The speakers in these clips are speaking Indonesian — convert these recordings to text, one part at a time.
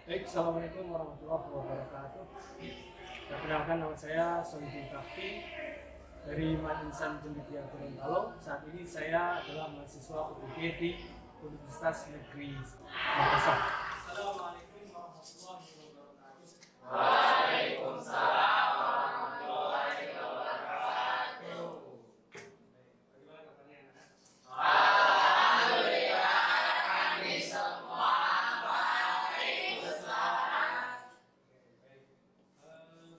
Baik, Assalamualaikum warahmatullahi wabarakatuh. Perkenalkan, nama saya Sohibul Kahfi dari Insan Cendekia Gorontalo. Saat ini saya adalah mahasiswa UPG di Universitas Negeri Makassar. Assalamualaikum warahmatullahi wabarakatuh. Waalaikumsalam warahmatullahi wabarakatuh. Bagaimana kabarnya anak-anak? Alhamdulillah, kami semua baik, Ustaz. Baik. Mengenai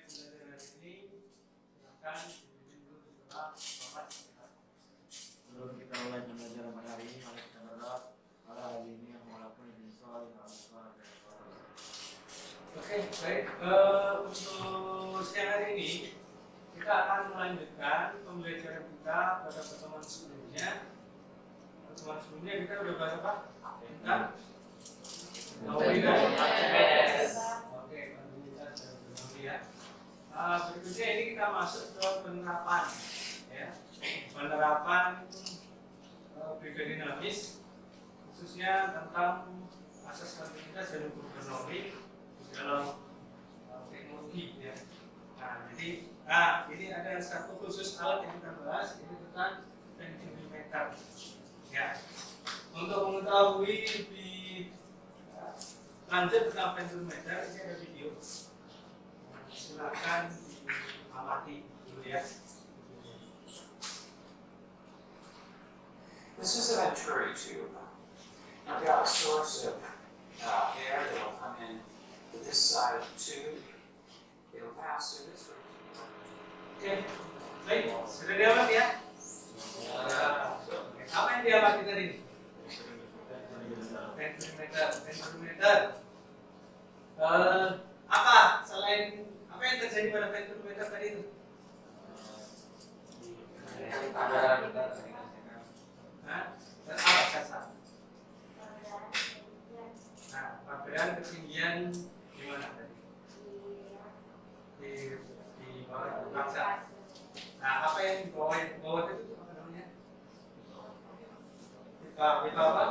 pembelajaran hari ini, silakan dipimpin dulu beberapa Bapak sehat. Sebelum kita mulai pembelajaran pada hari ini, mari kita berdoa. Allah ini yang melakukan insya Oke, baik. Untuk siang hari ini kita akan melanjutkan pembelajaran kita pada pertemuan sebelumnya. Pertemuan sebelumnya kita udah bahas apa? Tentang Kontinuitas. Oke, kontinuitas dan teknologi ya. Berikutnya ini kita masuk ke penerapan, ya. Penerapan BK dinamis, khususnya tentang asas kontinuitas dan ukur teknologi dalam teknologi ya. Ini ada satu khusus alat yang kita bahas, ini tentang tensiometer ya. Untuk mengetahui lebih lanjut tentang tensiometer, ini ada video, silakan diamati dulu ya. This is a Venturi tube. I've got a source of air that will come in to this side of the tube. It'll pass through this room. Oke, baik, sudah diamati ya? Apa yang diamati tadi? Ventrimeter. Apa selain apa yang terjadi pada ventrimeter tadi itu? Dan apa sasar? Nah, perbedaan ketinggian di mana tadi? Di bawah bangsa. Nah, apa yang di bawah itu apa namanya? Pipa apa?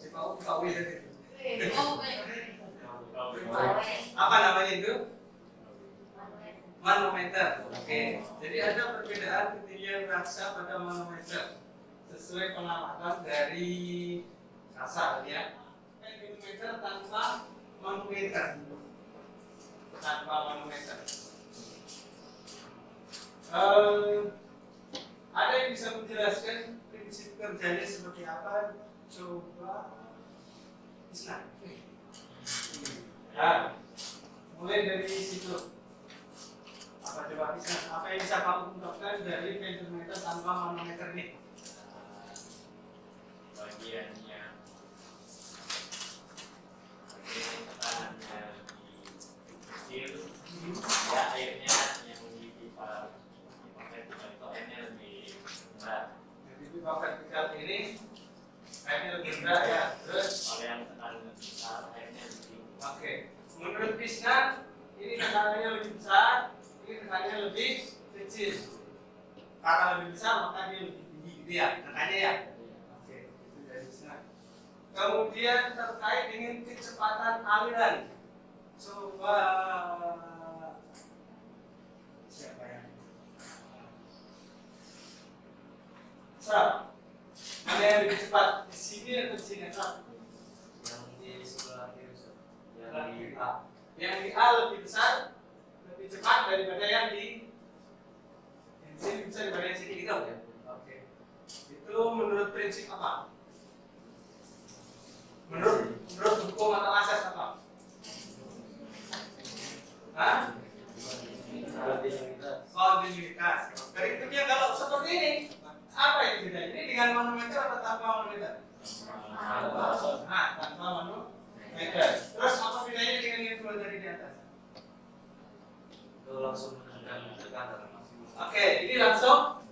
Pipa U tadi. Apa namanya itu? Manometer. Oke. Jadi ada perbedaan ketinggian raksa pada manometer sesuai pengamatan dari sasar ya. Manometer tanpa manometer. Ada yang bisa menjelaskan prinsip kerjanya seperti apa? Coba Isna. Ya, mulai dari situ. Apa coba Isna? Apa yang bisa kamu ungkapkan dari ventrimeter tanpa manometer ini? bagiannya tekanannya kecil, ya airnya yang di pipa vertikal itu airnya lebih rendah. Jadi pipa vertikal ini airnya lebih rendah ya. Terus Kalau yang tekanannya besar, airnya lebih. oke. Menurut Isna ini tekanannya lebih besar, ini tekanannya lebih kecil. Karena lebih besar maka dia lebih tinggi gitu ya, tekanannya ya. Oke, itu dari Isna. Kemudian terkait dengan kecepatan aliran. Coba siapa yang? Serap. Mana yang lebih cepat? Di sini atau di sini? Serap. Yang di sebelah kiri, yang Yang di di A. Yang di A lebih besar, lebih cepat daripada yang di sini bisa daripada yang sini gitu ya. Oke. Itu menurut prinsip apa? Menurut hukum atau asas apa? Hah? Kontinuitas. Berikutnya kalau seperti ini, apa itu bedanya? Ini dengan manometer atau tanpa manometer? Tanpa manometer. Terus apa bedanya dengan yang dua tadi di atas? itu langsung menekan tekanan maksimum. Oke, ini langsung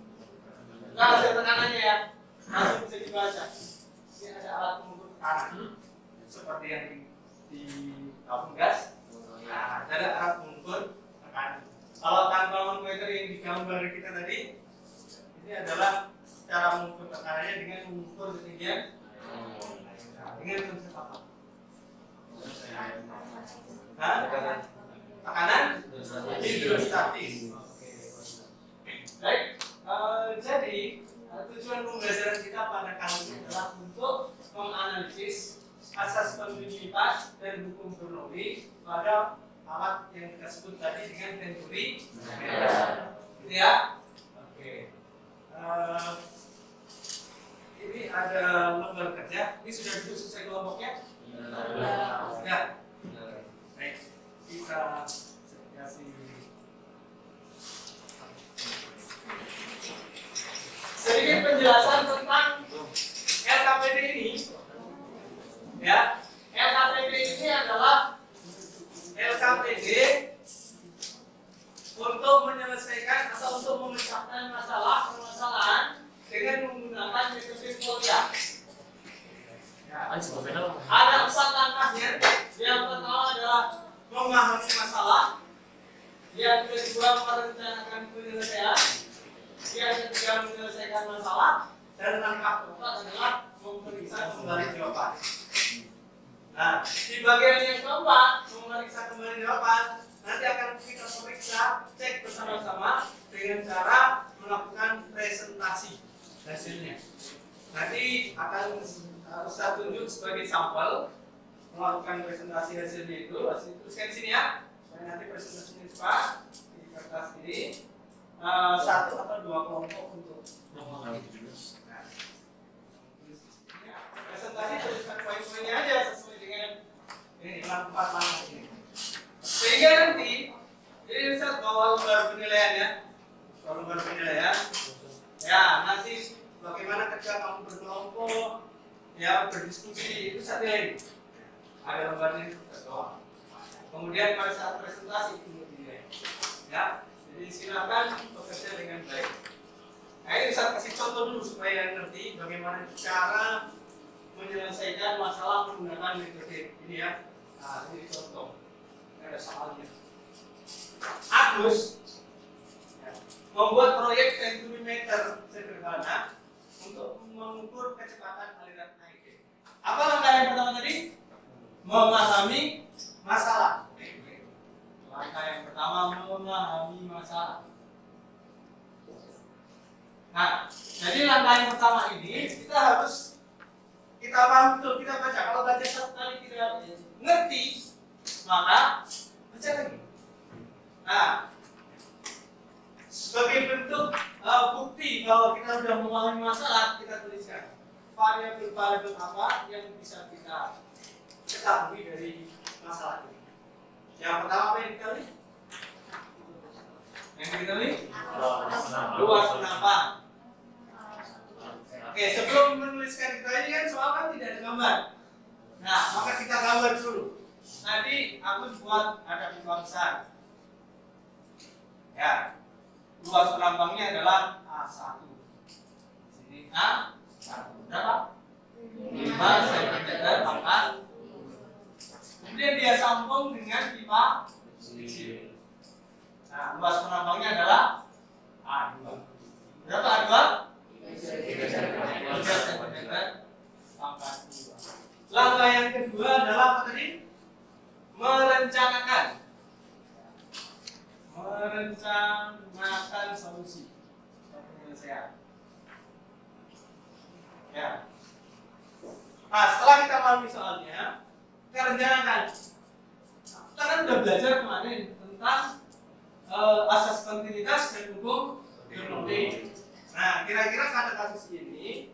hasil tekanannya ya, langsung bisa dibaca. Ini ada alat pengukur tekanan seperti yang di tabung gas. Nah, ada alat pengukur tekanan. Kalau tanpa manometer yang digambar kita tadi, ini adalah cara mengukur tekanannya dengan mengukur ketinggian. Dengan konsep apa? Hah? Tekanan hidrostatis. Baik, jadi tujuan pembelajaran kita pada kali ini adalah untuk menganalisis asas kontinuitas dan hukum Bernoulli pada alat yang kita sebut tadi dengan teori meter. Gitu ya? Oke. Ini ada lembar kerja. Ini sudah selesai kelompoknya? Sudah. Baik, kita kasih sedikit penjelasan tentang LKPD ini. Ya, LKPD ini adalah LKPD untuk menyelesaikan atau untuk memecahkan permasalahan dengan menggunakan metode Fourier. Ya. Ada 4 langkahnya. Yang pertama adalah memahami masalah. Yang kedua merencanakan penyelesaian. Yang ketiga menyelesaikan masalah. Dan langkah keempat adalah memeriksa kembali jawaban. Nah, di bagian yang keempat, memeriksa kembali jawaban, nanti akan kita periksa, cek bersama-sama dengan cara melakukan presentasi hasilnya. Nanti akan saya tunjuk sebagai sampel melakukan presentasi hasilnya itu. Tuliskan sini ya, supaya nanti presentasinya cepat di kertas ini. 1 atau 2 kelompok untuk presentasi tuliskan poin-poinnya aja sesuai dengan ini 4 langkah ini. Sehingga nanti ini bisa bawa lembar penilaian ya. Lembar penilaian. Ya, nanti bagaimana ketika kamu berkelompok ya berdiskusi itu satu lagi. Ada lembarnya doang. Kemudian pada saat presentasi itu dinilai. Ya. Jadi silakan bekerja dengan baik. Nah, ini saya kasih contoh dulu supaya ngerti bagaimana cara menyelesaikan masalah menggunakan metode ini ya. Nah, ini contoh. Ini ada soalnya. Agus ya, membuat proyek sentimeter sederhana untuk mengukur kecepatan aliran air. Apa langkah yang pertama tadi? Memahami masalah. Langkah yang pertama memahami masalah. Nah, jadi langkah yang pertama ini kita harus paham betul, kita baca. Kalau baca satu kali tidak ngerti, maka baca lagi. Nah, sebagai bentuk bukti bahwa kita sudah memahami masalah, kita tuliskan variabel-variabel apa yang bisa kita ketahui dari masalah ini. Yang pertama apa yang diketahui? Yang diketahui? Luas penampang. Oke, sebelum menuliskan kita ini kan soal kan tidak ada gambar. Nah, maka kita gambar dulu. Tadi aku buat ada pipa besar. Ya, luas penampangnya adalah A1. Sini A1. Berapa? 5 cm pangkat. Kemudian dia sambung dengan pipa kecil. Nah, luas penampangnya adalah A2. Berapa A2? 3 cm pangkat 2. Langkah yang kedua adalah apa tadi? Merencanakan solusi penyelesaian. Ya. Nah, setelah kita pahami soalnya, kita rencanakan. Kita kan sudah belajar kemarin tentang asas kontinuitas dan hukum Bernoulli. Nah, kira-kira pada kasus ini,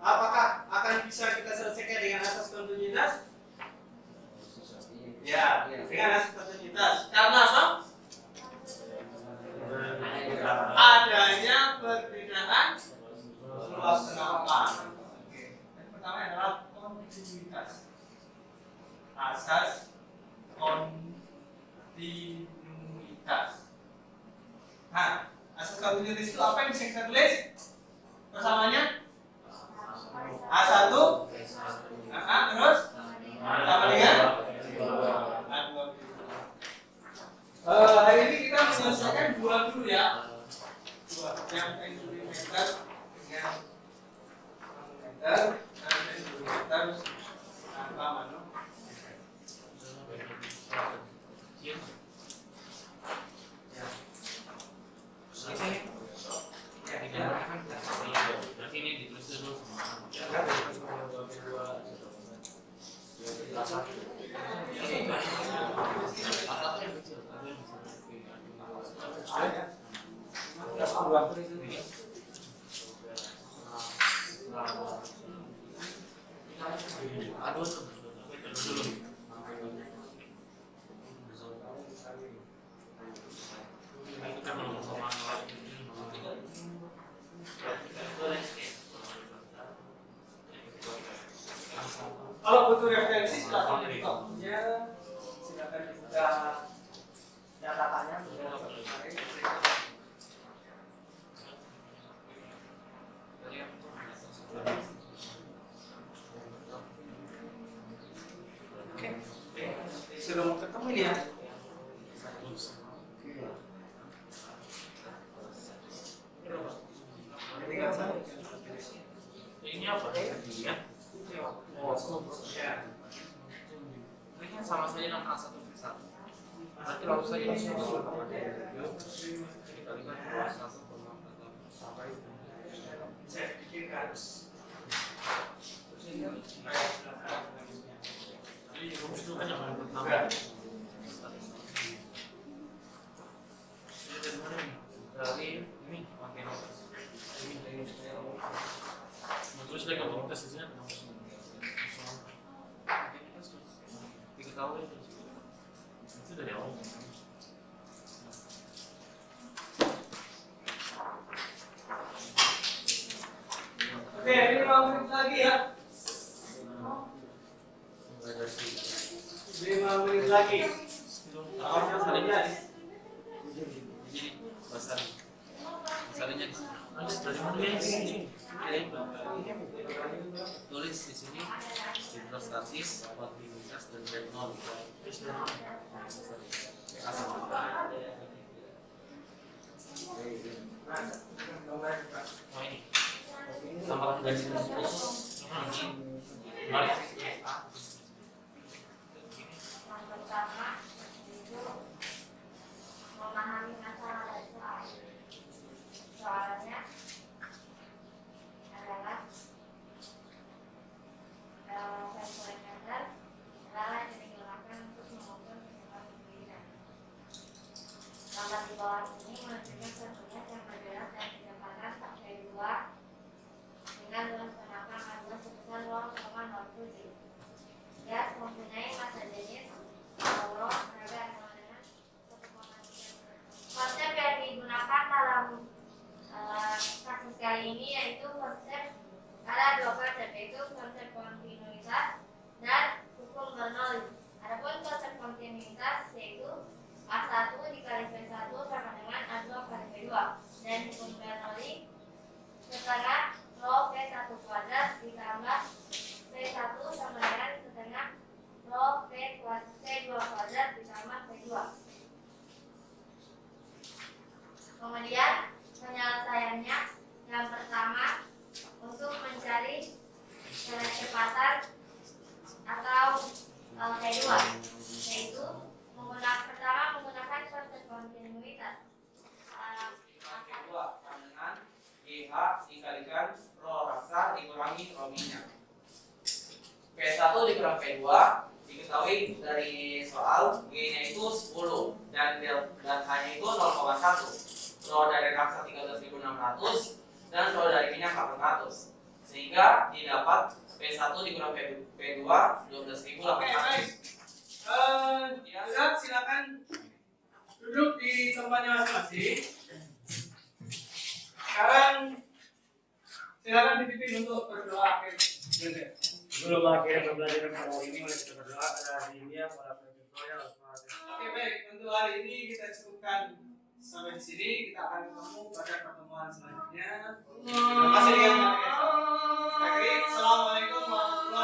apakah akan bisa kita selesaikan dengan asas kontinuitas? Ya, dengan asas kontinuitas. Karena apa? Adanya perbedaan luas penampang. Yang pertama adalah kontinuitas. Asas kontinuitas. Nah, asas kontinuitas itu apa yang bisa kita tulis? Persamanya A1 terus sama dengan A2. Hari ini kita menyelesaikan dua dulu ya. Dua yang sentimeter dengan meter dan sentimeter angka mano. Kalau butuh referensi silakan dibuka, silakan dibuka catatannya. Oke, sudah mau ketemu ya. Ini apa? Ya. Oh, ya. Ini kan sama saja dengan A1 V1. Berarti langsung saja disusul kepada dikalikan 21,4 sampai Saya pikirkan. jadi rumus itu kan yang pertama. Dari mana nih? Dari ini pakai notes. Ini terus lagi kalau tes di sini ada notes. Tahu itu dari awal. Oke, 5 menit lagi ya. 5 menit lagi. Awalnya sudah jadi. Basarnya di sini. Dari mana guys? Tulis di sini input statis, kontinuitas dan red nol. Oh ini. Tambahkan dari sini. Balik. Pertama itu memahami masalah dari soal. Soalnya adalah kalkulator adalah yang digunakan untuk mengukur kecepatan pendidikan. Gambar di bawah ini menunjukkan satunya yang bergerak dan kecepatan V2 dengan luas penangkang A2 sebesar 0,07. Gas mempunyai massa jenis Euro tenaga sama dengan 1,3. Konsep yang digunakan dalam kasus kali ini yaitu konsep ada dua konsep, yaitu konsep kontinuitas dan hukum Bernoulli. Adapun konsep kontinuitas yaitu A1 dikali V1 sama dengan A2 kali V2 dan hukum Bernoulli setengah rho V1 kuadrat ditambah V1 sama dengan setengah rho V2 kuadrat ditambah V2. Kemudian penyelesaiannya yang pertama untuk mencari kecepatan atau V2 yaitu menggunakan konsep kontinuitas. V2 sama dengan GH dikalikan rho rasa dikurangi rho minyak. V1 dikurang V2 diketahui dari soal G-nya itu 10 dan H-nya itu 0,1. Rho dari raksa 13.600 dan rho dari minyak 800. Sehingga didapat V1 dikurang V2 12.800. Oke, baik. Silakan duduk di tempatnya masing-masing. Sekarang silakan dipimpin untuk berdoa akhir. Sebelum akhir pembelajaran pada hari ini, mari kita berdoa pada hari ini ya, para penyusulnya. Oke, baik. Untuk hari ini kita cukupkan sampai di sini. Kita akan ketemu pada pertemuan selanjutnya. Terima kasih. Assalamualaikum warahmatullahi wabarakatuh.